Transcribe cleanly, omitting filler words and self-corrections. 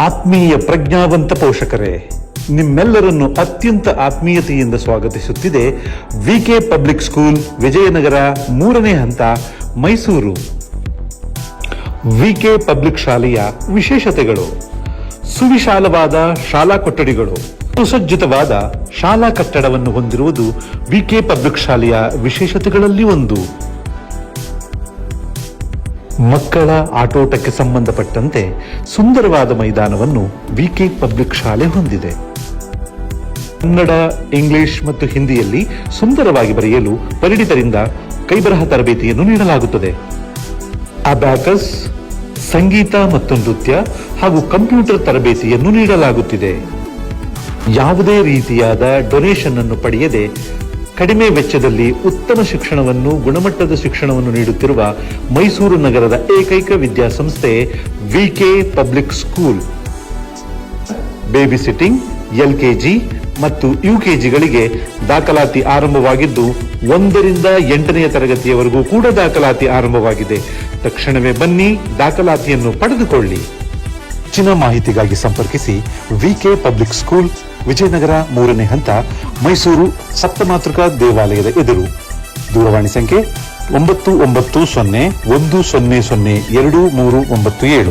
ಆತ್ಮೀಯ ಪ್ರಜ್ಞಾವಂತ ಪೋಷಕರೇ, ನಿಮ್ಮೆಲ್ಲರನ್ನು ಅತ್ಯಂತ ಆತ್ಮೀಯತೆಯಿಂದ ಸ್ವಾಗತಿಸುತ್ತಿದೆ ವಿಕೆ ಪಬ್ಲಿಕ್ ಸ್ಕೂಲ್, ವಿಜಯನಗರ, 3ನೇ ಹಂತ, ಮೈಸೂರು. ವಿಕೆ ಪಬ್ಲಿಕ್ ಶಾಲೆಯ ವಿಶೇಷತೆಗಳು: ಸುವಿಶಾಲವಾದ ಶಾಲಾ ಕೊಠಡಿಗಳು, ಸುಸಜ್ಜಿತವಾದ ಶಾಲಾ ಕಟ್ಟಡವನ್ನು ಹೊಂದಿರುವುದು ವಿಕೆ ಪಬ್ಲಿಕ್ ಶಾಲೆಯ ವಿಶೇಷತೆಗಳಲ್ಲಿ ಒಂದು. ಮಕ್ಕಳ ಆಟೋಟಕ್ಕೆ ಸಂಬಂಧಪಟ್ಟಂತೆ ಸುಂದರವಾದ ಮೈದಾನವನ್ನು ವಿಕೆ ಪಬ್ಲಿಕ್ ಶಾಲೆ ಹೊಂದಿದೆ. ಕನ್ನಡ, ಇಂಗ್ಲಿಷ್ ಮತ್ತು ಹಿಂದಿಯಲ್ಲಿ ಸುಂದರವಾಗಿ ಬರೆಯಲು ಪರಿಣಿತರಿಂದ ಕೈಬರಹ ತರಬೇತಿಯನ್ನು ನೀಡಲಾಗುತ್ತದೆ. ಅಬ್ಯಾಕಸ್, ಸಂಗೀತ ಮತ್ತು ನೃತ್ಯ ಹಾಗೂ ಕಂಪ್ಯೂಟರ್ ತರಬೇತಿಯನ್ನು ನೀಡಲಾಗುತ್ತಿದೆ. ಯಾವುದೇ ರೀತಿಯಾದ ಡೊನೇಷನ್ ಅನ್ನು ಪಡೆಯದೆ ಕಡಿಮೆ ವೆಚ್ಚದಲ್ಲಿ ಉತ್ತಮ ಶಿಕ್ಷಣವನ್ನು, ಗುಣಮಟ್ಟದ ಶಿಕ್ಷಣವನ್ನು ನೀಡುತ್ತಿರುವ ಮೈಸೂರು ನಗರದ ಏಕೈಕ ವಿದ್ಯಾಸಂಸ್ಥೆ VK public school. Baby sitting, LKG ಮತ್ತು UKGಗಳಿಗೆ ದಾಖಲಾತಿ ಆರಂಭವಾಗಿದ್ದು 1ರಿಂದ 8ನೇ ತರಗತಿಯವರೆಗೂ ಕೂಡ ದಾಖಲಾತಿ ಆರಂಭವಾಗಿದೆ. ತಕ್ಷಣವೇ ಬನ್ನಿ, ದಾಖಲಾತಿಯನ್ನು ಪಡೆದುಕೊಳ್ಳಿ. ಹೆಚ್ಚಿನ ಮಾಹಿತಿಗಾಗಿ ಸಂಪರ್ಕಿಸಿ ವಿಕೆ ಪಬ್ಲಿಕ್ ಸ್ಕೂಲ್, ವಿಜಯನಗರ, 3ನೇ ಹಂತ, ಮೈಸೂರು, ಸಪ್ತಮಾತೃಕಾ ದೇವಾಲಯದ ಎದುರು. ದೂರವಾಣಿ ಸಂಖ್ಯೆ 9901002397.